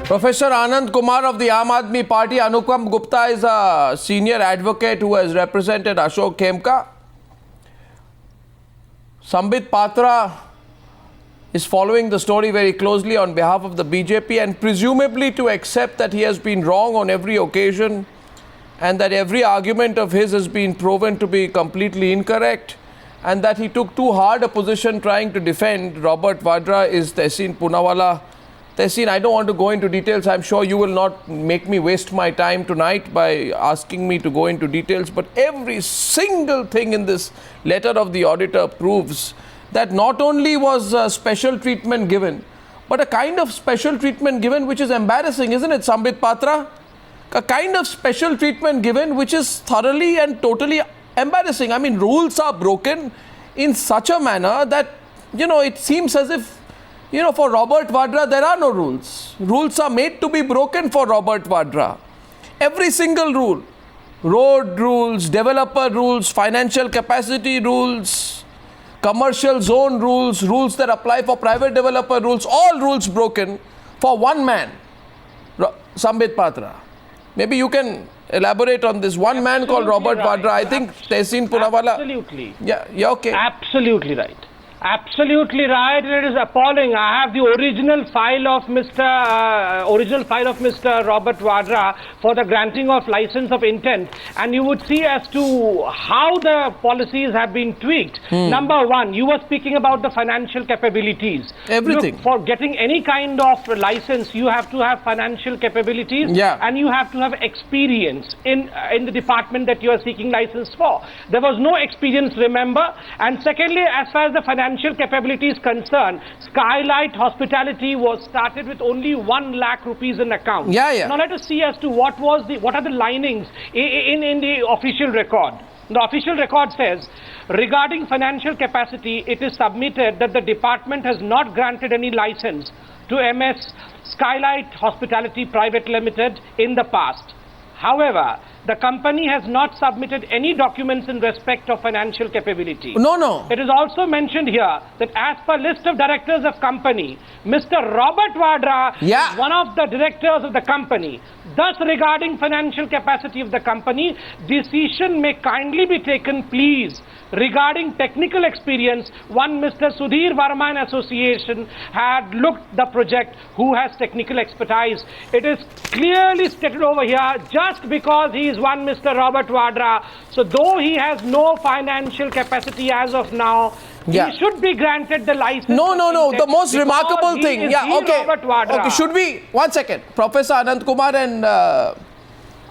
Professor Anand Kumar of the Aam Aadmi Party. Anupam Gupta is a senior advocate who has represented Ashok Khemka. Sambit Patra is following the story very closely on behalf of the BJP and presumably to accept that he has been wrong on every occasion and that every argument of his has been proven to be completely incorrect and that he took too hard a position trying to defend Robert Vadra is Tehseen Poonawala. Tehseen, I don't want to go into details. I'm sure you will not make me waste my time tonight by asking me to go into details. But every single thing in this letter of the auditor proves that not only was special treatment given, but a kind of special treatment given which is embarrassing, isn't it, Sambit Patra? A kind of special treatment given which is thoroughly and totally embarrassing. I mean, rules are broken in such a manner that, it seems as if, for Robert Vadra, there are no rules. Rules are made to be broken for Robert Vadra. Every single rule, road rules, developer rules, financial capacity rules, commercial zone rules, rules that apply for private developer rules, all rules broken for one man, Sambit Patra. Maybe you can elaborate on this. One man called Robert Vadra. I think Tehseen Poonawala. Absolutely. Yeah, okay. Absolutely right. Absolutely right. It is appalling. I have the original file of Mr. Robert Vadra for the granting of license of intent, and you would see as to how the policies have been tweaked. Number one, you were speaking about the financial capabilities. Everything. Look, for getting any kind of license, you have to have financial capabilities, and you have to have experience in the department that you are seeking license for. There was no experience, remember. And secondly, as far as the financial capability is concerned, Skylight Hospitality was started with only 1 lakh rupees in account. Now let us see as to what are the linings in the official record. The official record says, regarding financial capacity, it is submitted that the department has not granted any license to MS Skylight Hospitality Private Limited in the past. However, the company has not submitted any documents in respect of financial capability. No. It is also mentioned here that as per list of directors of company, Mr. Robert Vadra is one of the directors of the company. Thus, regarding financial capacity of the company, decision may kindly be taken, please. Regarding technical experience, one Mr. Sudhir Varma and Association had looked the project who has technical expertise. It is clearly stated over here, just because he is one Mr. Robert Vadra, so though he has no financial capacity as of now, he should be granted the license. No. The most remarkable thing. Robert Vadra. Okay, should we? 1 second. Professor Anand Kumar and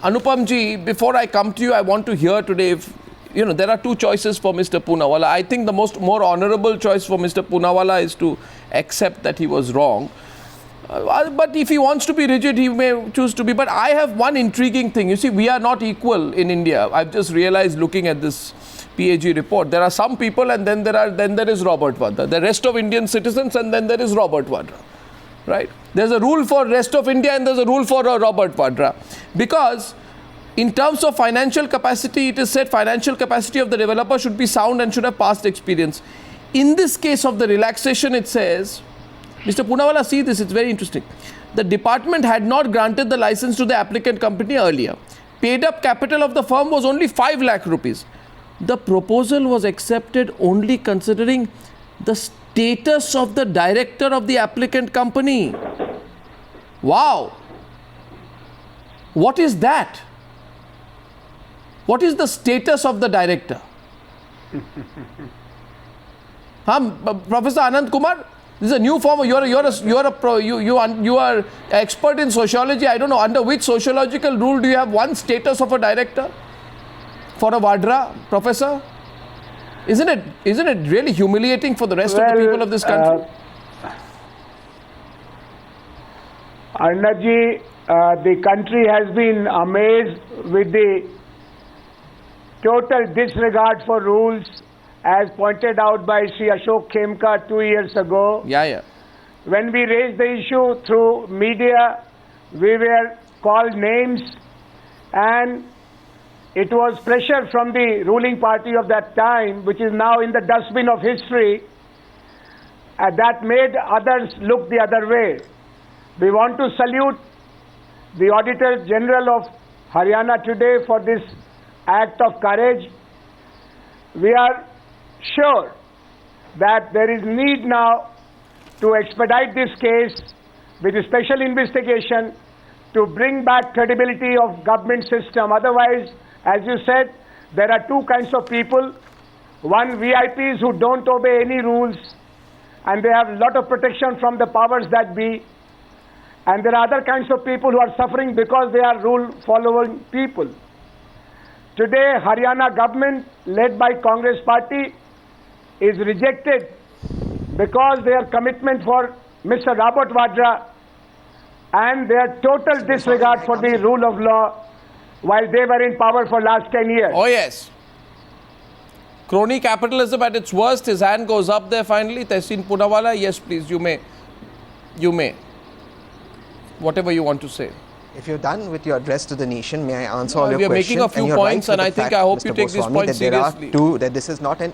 Anupam ji, before I come to you, I want to hear today if, there are two choices for Mr. Poonawala. I think the more honorable choice for Mr. Poonawala is to accept that he was wrong. But if he wants to be rigid, he may choose to be. But I have one intriguing thing. You see, we are not equal in India. I've just realized looking at this PAG report. There are some people and then there is Robert Vadra. The rest of Indian citizens and then there is Robert Vadra. Right? There's a rule for rest of India and there's a rule for Robert Vadra. Because in terms of financial capacity, it is said financial capacity of the developer should be sound and should have past experience. In this case of the relaxation, it says, Mr. Poonawala, see this, it's very interesting. The department had not granted the license to the applicant company earlier. Paid up capital of the firm was only 5 lakh rupees. The proposal was accepted only considering the status of the director of the applicant company. Wow. What is that? What is the status of the director? Professor Anand Kumar, this is a new form. You are expert in sociology. I don't know under which sociological rule do you have one status of a director for a Vadra, Professor? Isn't it really humiliating for the rest of the people of this country? Arnab ji, the country has been amazed with the total disregard for rules, as pointed out by Sri Ashok Khemka 2 years ago. When we raised the issue through media, we were called names, and it was pressure from the ruling party of that time, which is now in the dustbin of history, that made others look the other way. We want to salute the Auditor General of Haryana today for this act of courage. We are sure that there is need now to expedite this case with a special investigation to bring back credibility of government system. Otherwise, as you said, there are two kinds of people. One, VIPs who don't obey any rules and they have a lot of protection from the powers that be. And there are other kinds of people who are suffering because they are rule-following people. Today, Haryana government, led by Congress party, is rejected because their commitment for Mr. Robert Vadra and their total disregard for the rule of law while they were in power for last 10 years. Oh yes. Crony capitalism at its worst. His hand goes up there finally. Tehseen Poonawala, yes please, you may. You may. Whatever you want to say. If you're done with your address to the nation, may I answer all your questions? We are making a few points and I think I hope you take this point seriously. That this is not an...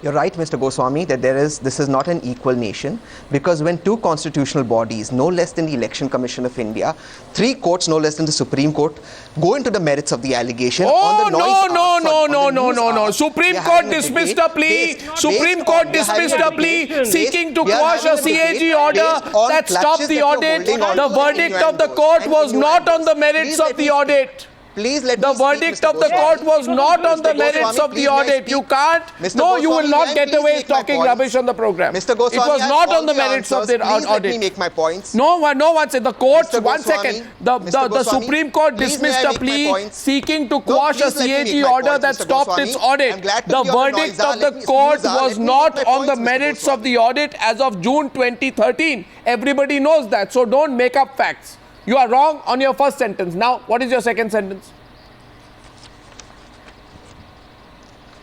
You're right, Mr. Goswami, that this is not an equal nation, because when two constitutional bodies, no less than the Election Commission of India, three courts, no less than the Supreme Court, go into the merits of the allegation. Oh, no. Supreme Court dismissed a plea. Supreme Court dismissed a plea seeking to quash a CAG order that stopped the audit. The verdict of the court was not on the merits of the audit. Please let the verdict of the court was not on the merits of the audit. You can't. No, you will not get away talking rubbish on the program. Mr. Goswami, it was not on the merits of the audit. Let me make my points. No one said the court. One second. The Supreme Court dismissed a plea seeking to quash a CAG order that stopped its audit. The verdict of the court was not on the merits of the audit as of June 2013. Everybody knows that. So don't make up facts. You are wrong on your first sentence. Now, what is your second sentence?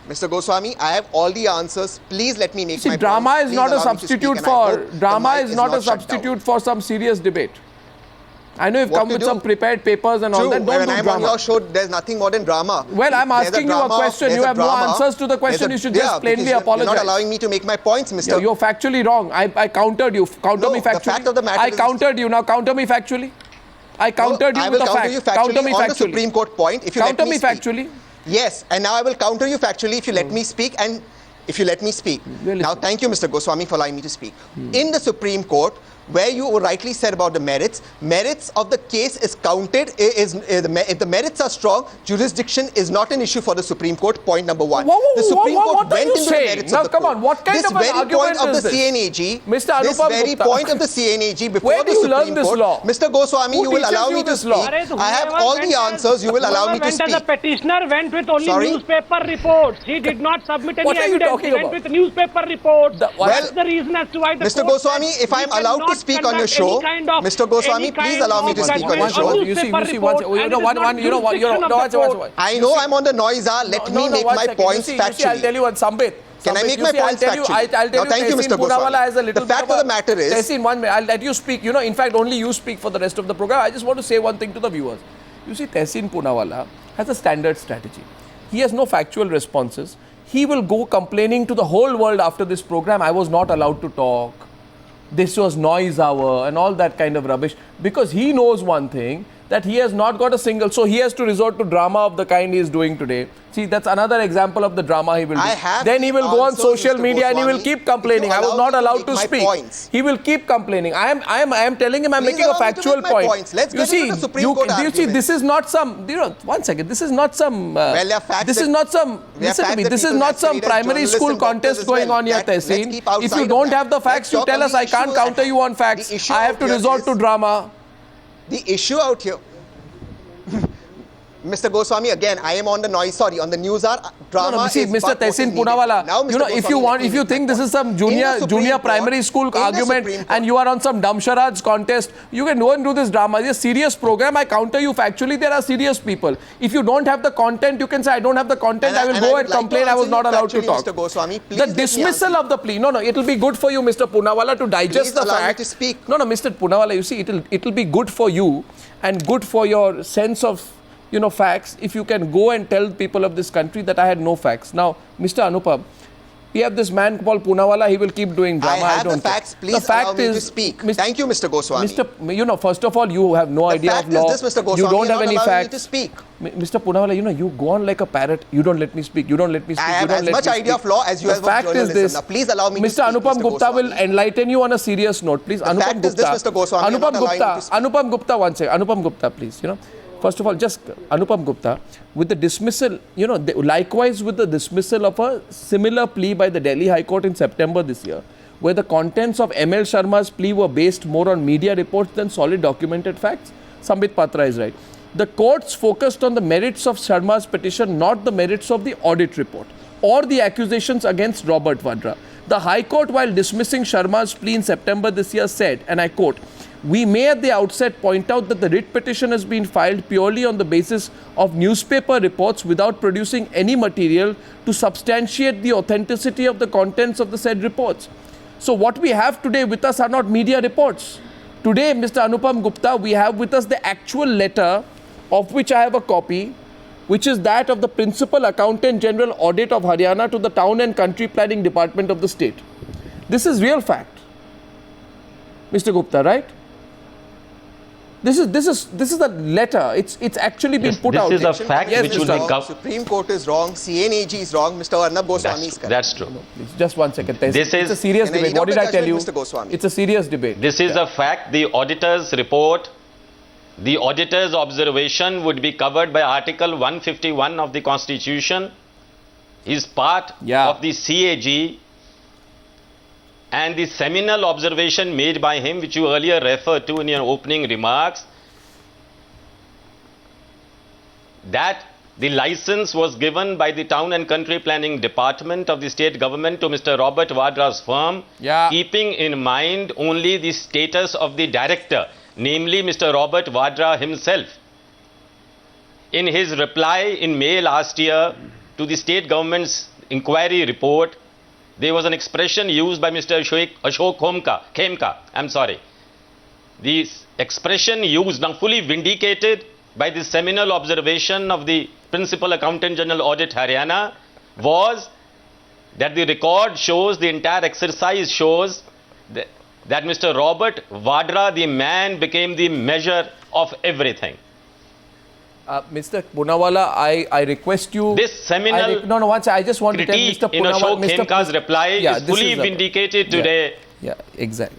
Mr. Goswami, I have all the answers. Please let me make my drama points. Is not a substitute for drama is not a substitute for some serious debate. I know you've come with some prepared papers and all that. Don't do drama. When I'm on your show, there's nothing more than drama. Well, I'm asking you a question. You have no answers to the question. You should just plainly apologize. You're not allowing me to make my points, Mr. You're factually wrong. I countered you. Counter me factually. The fact of the matter I countered you. Now counter me factually. I countered you with a fact. I will counter you factually on the Supreme Court point if you let me speak. Counter me factually. Yes, and now I will counter you factually if you let me speak and if you let me speak. Now, thank you, Mr. Goswami, for allowing me to speak. In the Supreme Court, where you rightly said about the merits of the case is counted. If the merits are strong, jurisdiction is not an issue for the Supreme Court. Point number one. The Supreme Court went into the merits of the court. Now, come on, what kind of an argument is this? Mr. Anupam Gupta. This very point of the CNAG before the Supreme Court. Mr. Goswami, you will allow me to speak. I have all the answers. You will allow me to speak. The petitioner went with only newspaper reports. He did not submit any evidence. He went with newspaper reports. That's the reason as to why the Mr. Goswami, if I am allowed to speak on your show, Mr. Goswami, please allow me to speak on your show. I know I'm on the noise. Let me make my points factually. I'll tell you what, Sambit. Can I make my points factually? Now, thank you, Mr. Goswami. The fact of the matter is... Tehseen, 1 minute. I'll let you speak. In fact, only you speak for the rest of the program. I just want to say one thing to the viewers. You see, Tehseen Poonawala has a standard strategy. He has no factual responses. He will go complaining to the whole world after this program, I was not allowed to talk. This was noise hour and all that kind of rubbish, because he knows one thing, that he has not got a single, so he has to resort to drama of the kind he is doing today. See, that's another example of the drama he will do. Then he will go on social media and he will keep complaining. I was not allowed to speak. He will keep complaining. I am telling him I'm making a factual point. You see, this is not some, one second, this is not some, this is not some primary school contest going on here, Tehseen. If you don't have the facts, you tell us. I can't counter you on facts. I have to resort to drama. The issue out here, Mr. Goswami, again, I am on the noise, on the news hour. Drama see, Mr. Tehseen Poonawala, if you think this is some junior primary school argument and you are on some dumb charades contest, you can go and do this drama. It's a serious program. I counter you factually. There are serious people. If you don't have the content, you can say, I don't have the content. I will go and complain. I was not allowed to talk. Mr. Goswami, the dismissal of the plea. No, it will be good for you, Mr. Poonawala, to digest the fact. To speak. No, Mr. Poonawala, you see, it will be good for you and good for your sense of facts if you can go and tell people of this country that I had no facts. Now, Mr. Anupam, We have this man called Poonawala, he will keep doing drama. I have the facts, please allow me to speak. Thank you, Mr. Goswami. First of all, you have no idea of law. The fact is this, Mr. Goswami, you don't have any facts. Me to speak. Mr. Poonawala, you go on like a parrot. You don't let me speak. You don't let me speak. I have as much idea of law as you have of journalism. The fact is this. Now, please allow me to speak, Mr. Anupam Gupta will enlighten you on a serious note. Please, Anupam Gupta. This, Mr. Goswami, Anupam Gupta, one second. Anupam Gupta, please. First of all, just Anupam Gupta, with the dismissal, likewise with the dismissal of a similar plea by the Delhi High Court in September this year, where the contents of ML Sharma's plea were based more on media reports than solid documented facts. Sambit Patra is right. The courts focused on the merits of Sharma's petition, not the merits of the audit report or the accusations against Robert Vadra. The High Court, while dismissing Sharma's plea in September this year, said, and I quote, "We may at the outset point out that the writ petition has been filed purely on the basis of newspaper reports without producing any material to substantiate the authenticity of the contents of the said reports." So what we have today with us are not media reports. Today, Mr. Anupam Gupta, we have with us the actual letter, of which I have a copy, which is that of the Principal Accountant General Audit of Haryana to the Town and Country Planning Department of the state. This is real fact, Mr. Gupta, right? This is a letter. It's actually been put out. This is a fact which will be covered. Supreme Court is wrong. CNAG is wrong. Mr. Arnab Goswami is correct. That's true. No, please, just one second. It's a serious debate. What did I tell you? Mr. Goswami? It's a serious debate. This is a fact. The auditor's report, the auditor's observation would be covered by Article 151 of the Constitution. Is part of the CAG. And the seminal observation made by him, which you earlier referred to in your opening remarks, that the license was given by the Town and Country Planning Department of the state government to Mr. Robert Vadra's firm, keeping in mind only the status of the director, namely Mr. Robert Vadra himself. In his reply in May last year to the state government's inquiry report, there was an expression used by Mr. Ashok Khemka. The expression used, now fully vindicated by the seminal observation of the Principal Accountant General Audit Haryana, was that the record shows, the entire exercise shows that Mr. Robert Vadra, the man, became the measure of everything. Mr. Poonawala, I request you. This seminal I just want to tell Mr. Poonawala. In Ashok Khemka's reply is fully vindicated today. Yeah, exactly.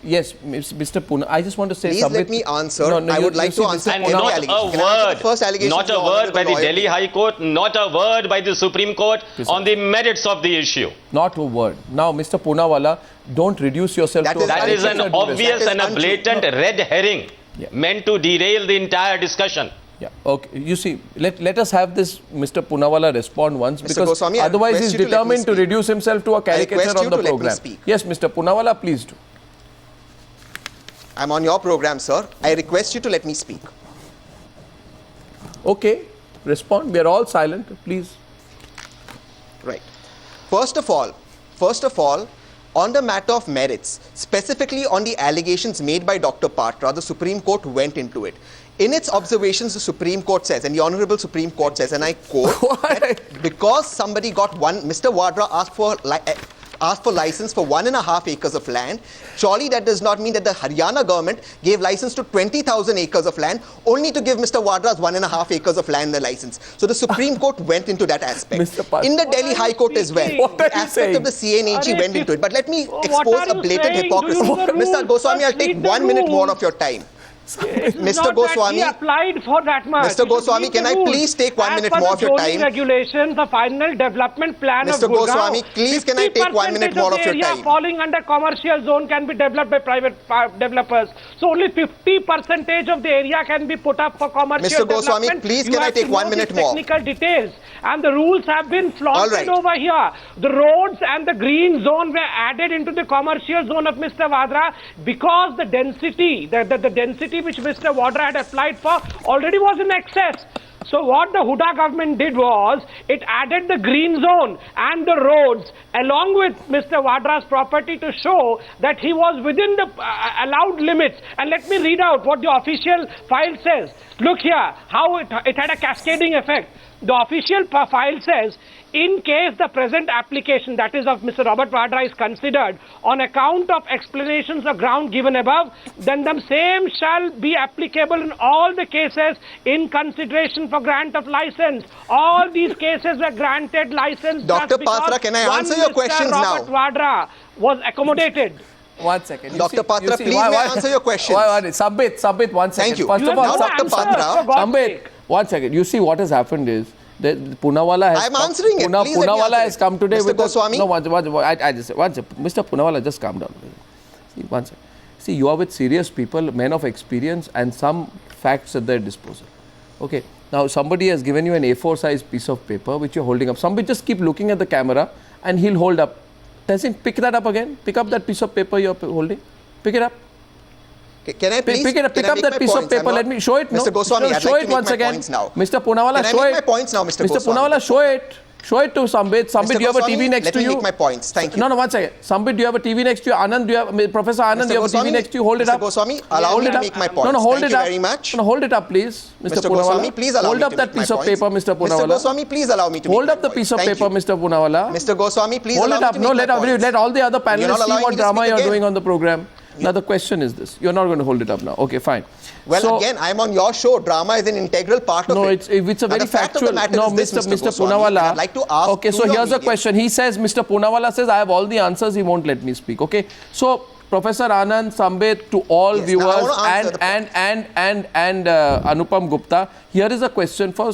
Yes, Mr. Poonawala, I just want to say please let me answer. I would like to answer and not a word by the Delhi High Court, not a word by the Supreme Court on the merits of the issue. Not a word. Now, Mr. Poonawala, don't reduce yourself to that is an obvious and a blatant red herring meant to derail the entire discussion. Yeah, okay. You see, let us have this Mr. Poonawala respond once, because Goswami, otherwise he's determined to reduce himself to a caricature on the program. Yes, Mr. Poonawala, please do. I'm on your program, sir. I request you to let me speak. Okay, respond. We are all silent, please. Right. First of all, on the matter of merits, specifically on the allegations made by Dr. Patra, the Supreme Court went into it. In its observations, the Supreme Court says, and the Honorable Supreme Court says, and I quote, that because somebody got Mr. Vadra asked for license for 1.5 acres of land, surely that does not mean that the Haryana government gave license to 20,000 acres of land only to give Mr. Vadra's 1.5 acres of land the license. So the Supreme Court went into that aspect. In the Delhi High Court as well, the aspect of the CNAG went into it. But let me expose a blatant hypocrisy. Mr. Goswami, I'll take 1 minute more of your time. Mr. Goswami, applied for that much. Mr. Goswami, can I please take 1 minute more of your time? Regulations, the final development plan Mr. of Gurgaon, Goswami, please can I take 1 minute more of your time? Falling under commercial zone can be developed by private developers. So only 50% of the area can be put up for commercial development. Mr. Goswami, please can I take 1 minute more? Technical details. And the rules have been flaunted over here. The roads and the green zone were added into the commercial zone of Mr. Vadra because the density, the density which Mr. Vadra had applied for already was in excess. So what the Hooda government did was, it added the green zone and the roads along with Mr. Vadra's property to show that he was within the allowed limits. And let me read out what the official file says. Look here, how it had a cascading effect. The official file says, in case the present application, that is of Mr. Robert Vadra, is considered on account of explanations or ground given above, then the same shall be applicable in all the cases in consideration for grant of license. All these cases were granted license. Dr. Patra, can I answer your questions now? Robert Vadra was accommodated. 1 second. Dr. Patra, please may I answer your questions. Sambit, 1 second. Thank you. First of all, Dr. Patra. Sambit, 1 second. You see what has happened is, Poonawala has I'm answering it. Please Poonawala has come today Mr. with Goswami? I just say, Mr. Poonawala, just calm down. See, 1 second. See, you are with serious people, men of experience and some facts at their disposal. Okay. Now, somebody has given you an A4 size piece of paper which you're holding up. Somebody just keep looking at the camera and he'll hold up. Tehseen, pick that up again. Pick up that piece of paper you're holding. Pick it up. Can I please pick up that piece of paper? Let me show it. Mr. Goswami, I'd show like it to once make my again. points now. Mr. Poonawala, show it. Can I make my points now, Mr. Goswami? Mr. Poonawala, show it. Show it to Sambit. Sambit, do you have a TV next to you? Let me make my points. Thank you. No, 1 second. Sambit, do you have a TV next to you? Anand, do you have, Professor Anand, do you have a TV next to you? Hold it up. Mr. Goswami, allow me to make my points. No, hold Thank it you up. very much. No, hold it up, please. Mr. Goswami, please allow hold me up to that make my piece of points. paper, Mr. Poonawala. Mr. Goswami, please allow me to hold make up the my piece points. of paper, Mr. Poonawala. Mr. Goswami, please hold allow it up. me to make my points. Let all the other panelists see what drama you're doing on the program. Yeah. Now the question is this. You're not going to hold it up now. Okay, fine. Well, so, again, I'm on your show. Drama is an integral part of it. No, it's a very factual. No, Mr. Poonawala. I'd like to ask. Okay, so here's a question. He says, Mr. Poonawala says, I have all the answers. He won't let me speak. Okay, so Professor Anand, Sambit, to all viewers and Anupam Gupta, here is a question for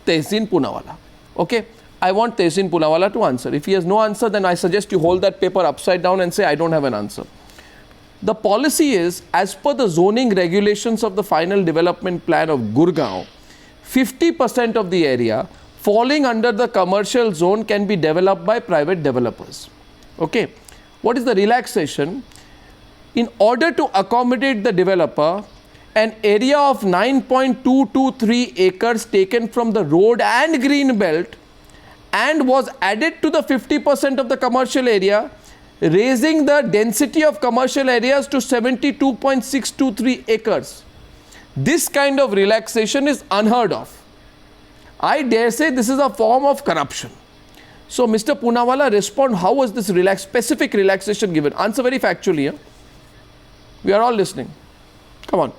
Tehseen Poonawala. Okay, I want Tehseen Poonawala to answer. If he has no answer, then I suggest you hold that paper upside down and say, I don't have an answer. The policy is, as per the zoning regulations of the final development plan of Gurgaon, 50% of the area falling under the commercial zone can be developed by private developers. Okay. What is the relaxation? In order to accommodate the developer, an area of 9.223 acres taken from the road and green belt and was added to the 50% of the commercial area, raising the density of commercial areas to 72.623 acres. This kind of relaxation is unheard of. I dare say this is a form of corruption. So, Mr. Poonawala, respond, how was this specific relaxation given? Answer very factually. We are all listening. Come on.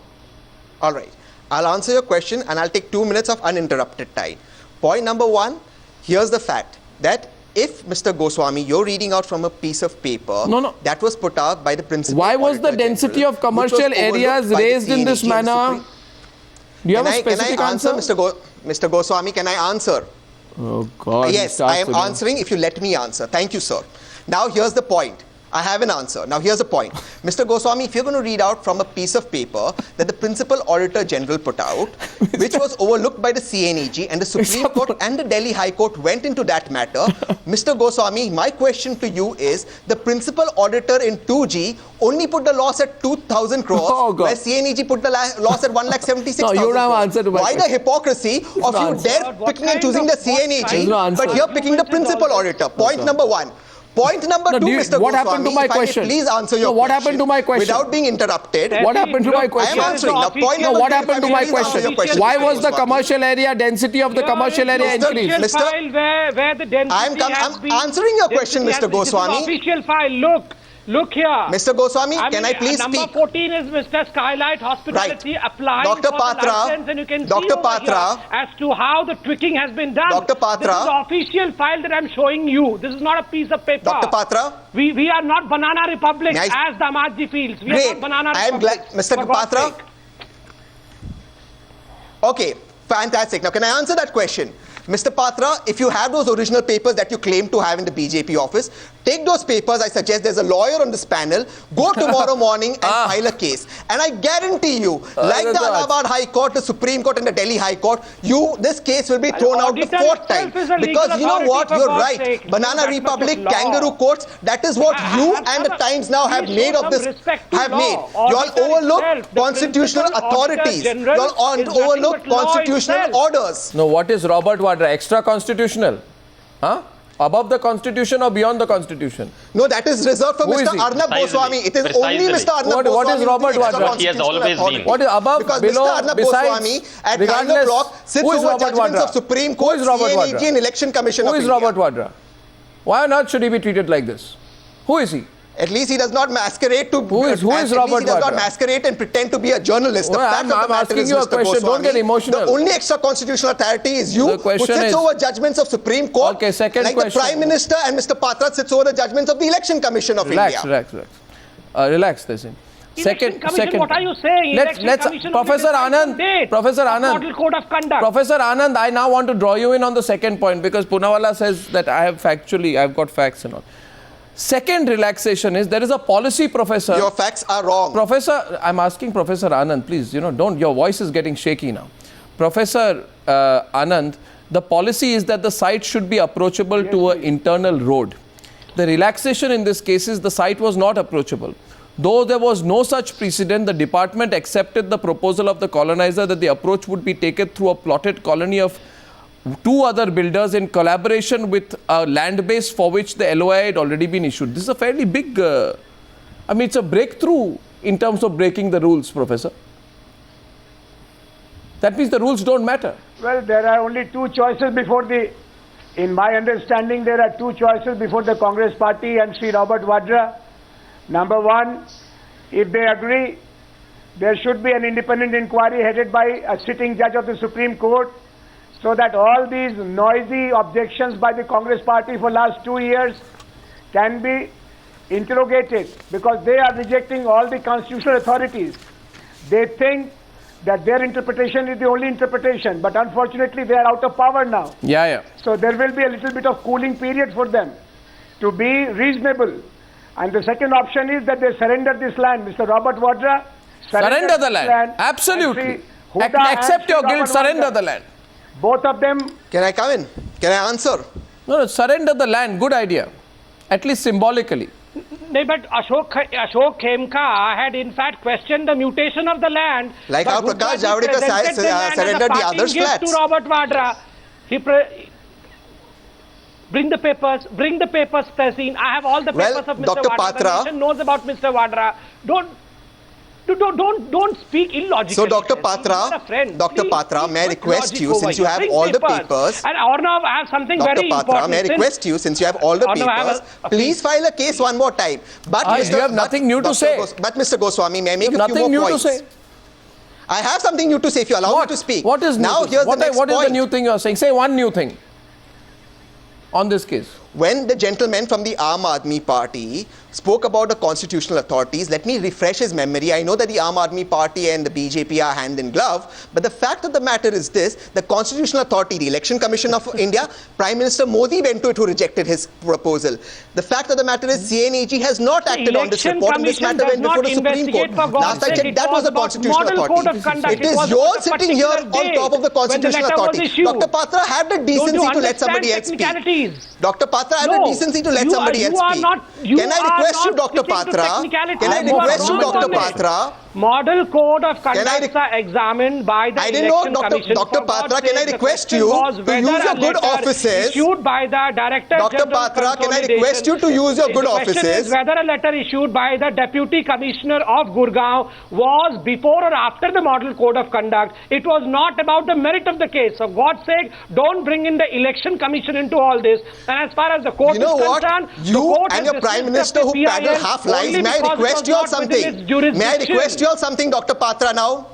All right. I'll answer your question and I'll take 2 minutes of uninterrupted time. Point number 1, here's the fact that if, Mr. Goswami, you're reading out from a piece of paper that was put out by the principal. Why was the density of commercial areas raised in this manner? Do you have a specific answer? Mr. Goswami, can I answer? Oh God. Yes, I am answering if you let me answer. Thank you, sir. Now, here's the point. I have an answer. Now, here's the point. Mr. Goswami, if you're going to read out from a piece of paper that the Principal Auditor General put out, which was overlooked by the CNEG and the Supreme Court and the Delhi High Court went into that matter, Mr. Goswami, my question to you is, the Principal Auditor in 2G only put the loss at 2,000 crores, where CNEG put the loss at 1,76,000 No, you don't have answer to my question. Why the hypocrisy of you there picking and choosing the CNEG, but here picking the Principal Auditor? Point number 1. Point number 2, Mr. What Goswami, happened to my question? Please answer your question. What happened to my question? Without being interrupted. What happened to my question? I am answering. Now, point number what 3, happened to my question? Why was the commercial area, density of the commercial area increased? Where the density I'm answering your question, Mr. Goswami. Official file, Look here. Mster Goswami, can I please speak? Number 14 is Mr. Skylight Hospitality applying Dr. for Patra, the license, and you can Dr. see over Patra, here as to how the tweaking has been done. Dr. Patra, this is the official file that I'm showing you. This is not a piece of paper. Dr. Patra, we are not Banana Republic as the Amadji feels. We are not Banana Republic. I am glad, Mr. Patra. Okay, fantastic. Now, can I answer that question? Mr. Patra, if you have those original papers that you claim to have in the BJP office, take those papers. I suggest there's a lawyer on this panel. Go tomorrow morning and file a case. And I guarantee you, like the Allahabad High Court, the Supreme Court and the Delhi High Court, this case will be thrown out the 4th time. Because you know what? You're right. Banana Republic, kangaroo courts, that is what you and the Times now have made of this. You all overlook constitutional authorities. You all overlook constitutional orders. No, what is Robert Vadra? Extra constitutional? Huh? Above the constitution or beyond the constitution? No, that is reserved for Mr. Arnab Goswami. It is only Mr. Arnab Goswami. What is Robert Vadra? He has always been. What is above, because below, Mr. Arnab besides, Goswami at 9 o'clock sits over judgments of Supreme Court, CNAG and Election Commission of India. Who is Robert Vadra? Why on earth should he be treated like this? Who is he? At least he does not masquerade to. Who is Robert Vadra? He does not masquerade and pretend to be a journalist. The fact of the matter is, Mr. Question. Goswami, don't get emotional. The only extra constitutional authority is you, who sits over judgments of Supreme Court. Okay, second like question. the Prime Minister and Mr. Patra sits over the judgments of the Election Commission of India. Relax, Tehseen. Second, what are you saying? Let's Professor Anand, Model Code of Conduct. Professor Anand, I now want to draw you in on the second point because Poonawala says that I've got facts and all. Second relaxation is there is a policy, Professor. Your facts are wrong. Professor, I'm asking Professor Anand, please, don't, your voice is getting shaky now. Professor Anand, the policy is that the site should be approachable to an internal road. The relaxation in this case is the site was not approachable. Though there was no such precedent, the department accepted the proposal of the colonizer that the approach would be taken through a plotted colony of 2 other builders in collaboration with a land base for which the LOI had already been issued. This is a fairly big, it's a breakthrough in terms of breaking the rules, Professor. That means the rules don't matter. Well, there are only 2 choices before in my understanding, there are 2 choices before the Congress Party and Sri Robert Vadra. Number 1, if they agree, there should be an independent inquiry headed by a sitting judge of the Supreme Court, so that all these noisy objections by the Congress Party for last 2 years can be interrogated, because they are rejecting all the constitutional authorities. They think that their interpretation is the only interpretation, but unfortunately they are out of power now. So there will be a little bit of cooling period for them to be reasonable. And the second option is that they surrender this land. Mr. Robert Vadra, surrender the land. Absolutely. Accept your guilt, surrender the land. Both of them. Can I come in? Can I answer? No, surrender the land. Good idea. At least symbolically. No, but Ashok Khemka had in fact questioned the mutation of the land. Like how Prakash Javadekar surrendered the others' flats. To Robert Vadra. Bring the papers, Tehseen. I have all the papers of Mr. Dr. Vadra. Patra, the nation knows about Mr. Vadra. Don't speak illogically. So, Dr. Patra, may I request you, since you have all the papers. And Arnab, I have something very important. Dr. Patra, may I request you, since you have all the papers, please file a case one more time. But you have nothing new to say. But Mr. Goswami, may I make a few more points? I have something new to say if you allow me to speak. What is new? Now, here's the next point. What is the new thing you are saying? Say one new thing on this case. When the gentleman from the Aam Aadmi Party spoke about the constitutional authorities, let me refresh his memory. I know that the Aam Aadmi Party and the BJP are hand in glove, but the fact of the matter is this: the constitutional authority, the Election Commission of India, Prime Minister Modi went to it, who rejected his proposal. The fact of the matter is CNAG has not acted on this report, and this matter went before the Supreme Court. Last I checked, that was the constitutional authority. It is you sitting here on top of the constitutional authority. Dr. Patra had the decency to let somebody else speak. Dr. Patra had the decency to let somebody else speak. Can I request you, Dr. Patra? Can I request you, Dr. Patra? Model Code of Conduct are examined by the Election Commission. Dr. Patra, can I request you to use your good offices? Issued by the Director Dr. Patra, can I request you to use your good offices? The question is whether a letter issued by the Deputy Commissioner of Gurgaon was before or after the Model Code of Conduct. It was not about the merit of the case. For God's sake, don't bring in the Election Commission into all this. And as far as the court is concerned, you and your Prime Minister who paddle half lies, may I request you all something? May I request you all something, Dr. Patra, now?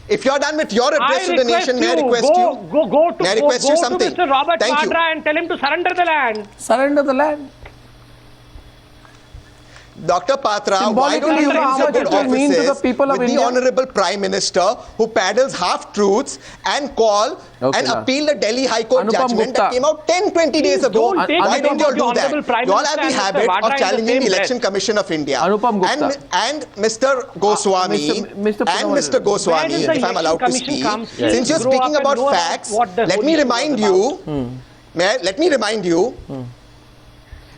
If you are done with your address to the nation, may I request you? May I request you something? Go to Mr. Robert Vadra and tell him to surrender the land. Surrender the land. Dr. Patra, why don't you use your good offices with the Honorable Prime Minister who paddles half-truths and call and appeal the Delhi High Court judgment that came out 10-20 days ago? Why don't you all do that? You all have the habit of challenging the Election Commission of India. Anupam Gupta. And Mr. Goswami, Mr. Goswami, if I'm allowed to speak, since you're speaking about facts, let me remind you,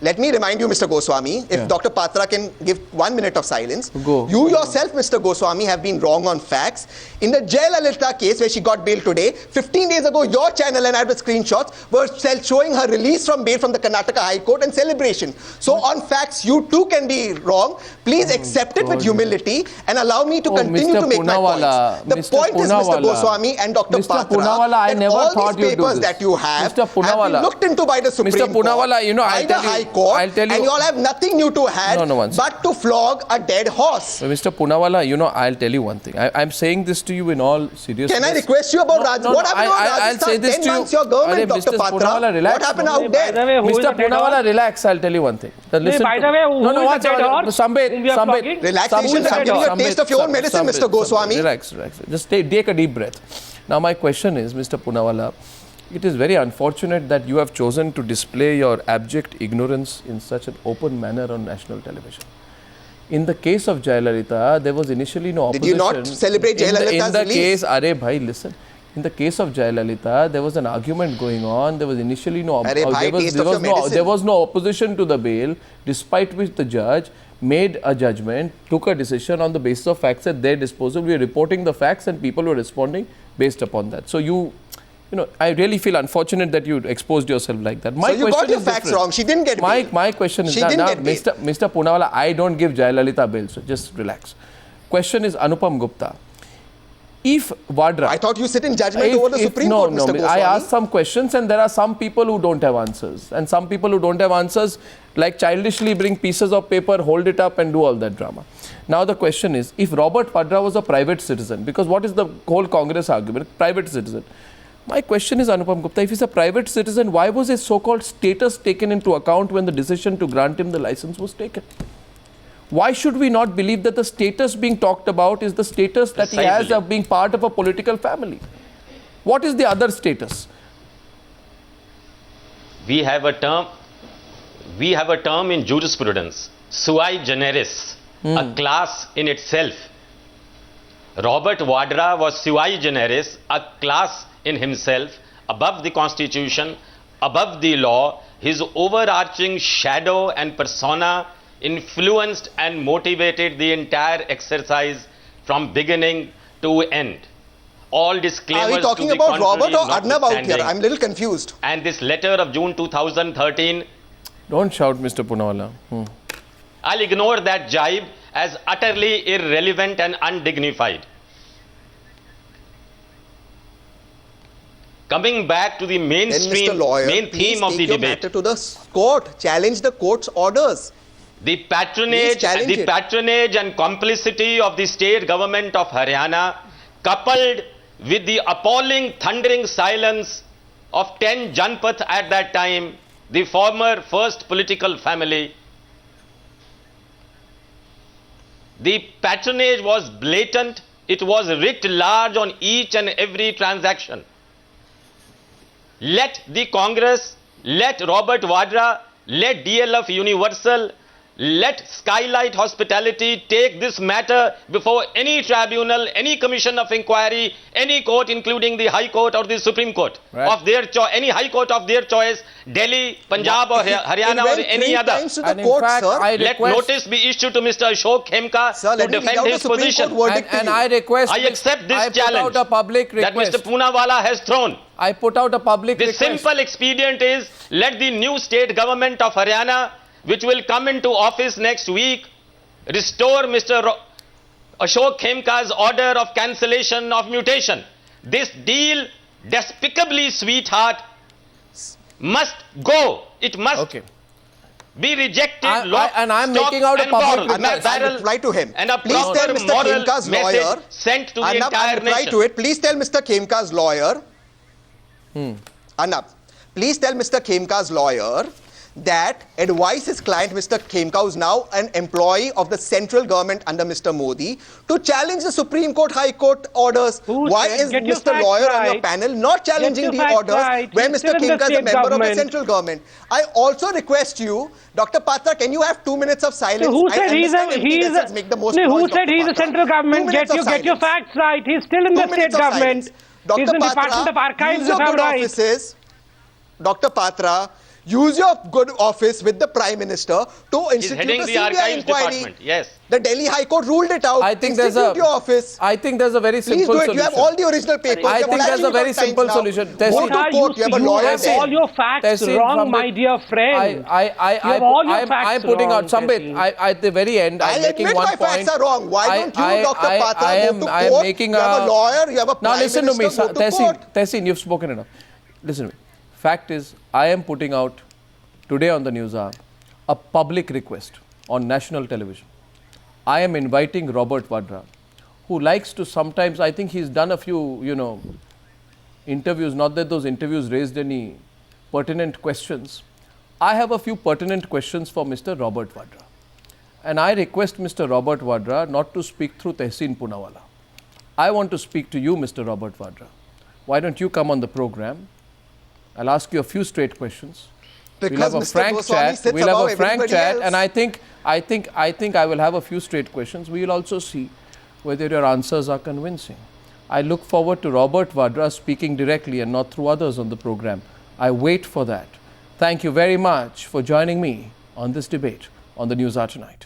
Let me remind you, Mr. Goswami, if Dr. Patra can give 1 minute of silence. Go. You yourself, Mr. Goswami, have been wrong on facts. In the Jayalalitha case where she got bail today, 15 days ago, your channel and I have the screenshots were showing her release from bail from the Karnataka High Court and celebration. So on facts, you too can be wrong. Please accept it with humility and allow me to continue to make my points. The point is, Mr. Goswami and Dr. Patra, that all these papers that you have been looked into by the Supreme Court, by the High Court, and you all have nothing new to add but to flog a dead horse. Mr. Poonawala, I'll tell you one thing. I'm saying this to you in all seriousness. Can I request you about Rajasthan? What happened about Rajasthan? I'll say this 10 to months your government, Dr. Mr. Patra. Poonawala, relax. What happened out there? Mr. Poonawala, relax. I'll tell you one thing. Listen by the way, who is the dead horse? Sambit. Relaxation. I'm giving you a taste of your own medicine, Mr. Goswami. Relax. Just take a deep breath. Now, my question is, Mr. Poonawala, it is very unfortunate that you have chosen to display your abject ignorance in such an open manner on national television. In the case of Jayalalitha, there was initially no opposition. Did you not celebrate Jayalalitha's release? Listen. In the case of Jayalalitha, there was an argument going on. There was initially no there was no opposition to the bail, despite which the judge made a judgment, took a decision on the basis of facts at their disposal. We are reporting the facts and people were responding based upon that. So I really feel unfortunate that you exposed yourself like that. So you got your facts wrong. She didn't get bail. My question is now, Mr. Poonawala, I don't give Jayalalitha bail, so just relax. Question is Anupam Gupta. If Vadra... I thought you sit in judgment over the Supreme Court, Mr. Goswami. I asked some questions and there are some people who don't have answers. And some people who don't have answers, like childishly bring pieces of paper, hold it up and do all that drama. Now the question is, if Robert Vadra was a private citizen, because what is the whole Congress argument? Private citizen. My question is, Anupam Gupta, if he's a private citizen, why was his so-called status taken into account when the decision to grant him the license was taken? Why should we not believe that the status being talked about is the status that he has of being part of a political family? What is the other status? We have a term in jurisprudence, sui generis, a class in itself. Robert Vadra was sui generis, a class in himself, above the constitution, above the law. His overarching shadow and persona influenced and motivated the entire exercise from beginning to end. All disclaimers. Are we talking about Robert or Arnab out here? I'm a little confused. And this letter of June 2013. Don't shout, Mr. Poonawala. I'll ignore that jibe as utterly irrelevant and undignified. Coming back to the mainstream, main theme of the debate. Matter to the court. Challenge the court's orders. The patronage and complicity of the state government of Haryana, coupled with the appalling thundering silence of 10 Janpath at that time, the former first political family. The patronage was blatant. It was writ large on each and every transaction. Let the Congress, let Robert Vadra, let DLF Universal, let Skylight Hospitality take this matter before any tribunal, any commission of inquiry, any court, including the High Court or the Supreme Court of their choice, any High Court of their choice, Delhi, Punjab or Haryana or any other. Let notice be issued to Mr. Ashok Khemka to defend his position. And I accept this challenge that Mr. Poonawala has thrown. I put out a public request. The simple expedient is, let the new state government of Haryana, which will come into office next week, restore Mr. Ashok Khemka's order of cancellation of mutation. This deal, despicably sweetheart, must go. It must be rejected. And I'm making out a public request. I'll reply to him. And a please tell Mr. Khemka's lawyer. Sent to the entire nation. To it. Please tell Mr. Khemka's lawyer. Anand, please tell Mr. Khemka's lawyer that advise his client, Mr. Khemka, who is now an employee of the central government under Mr. Modi, to challenge the Supreme Court, High Court orders. Why is Mr. Lawyer on your panel not challenging the orders where Mr. Khemka is a member of the central government? I also request you, Dr. Patra, can you have 2 minutes of silence? Who said he's a central government? Get your facts right. He's still in the state government. He's in the Department of Archives. Dr. Patra, use your good office with the Prime Minister to institute a CBI inquiry. Yes. The Delhi High Court ruled it out. I think institute your office. I think there's a very simple solution. solution. You have all the original papers. I think there's a very simple solution. Go to court. You have a lawyer. You have all your facts wrong, my dear friend. I'm putting out Sambit. At the very end, I'm making one point. My facts are wrong. Why don't you, Dr. Patra, go to court? You have a lawyer. You have a Prime Minister. Now listen to me, Tehseen, you've spoken enough. Listen to me. Fact is, I am putting out today on the Newshour a public request on national television. I am inviting Robert Vadra, who likes to sometimes, I think he's done a few, interviews, not that those interviews raised any pertinent questions. I have a few pertinent questions for Mr. Robert Vadra. And I request Mr. Robert Vadra not to speak through Tehseen Poonawala. I want to speak to you, Mr. Robert Vadra. Why don't you come on the program? I'll ask you a few straight questions. Because we'll have a frank chat. We'll have a frank chat, and I think I will have a few straight questions. We will also see whether your answers are convincing. I look forward to Robert Vadra speaking directly and not through others on the program. I wait for that. Thank you very much for joining me on this debate on the Newshour tonight.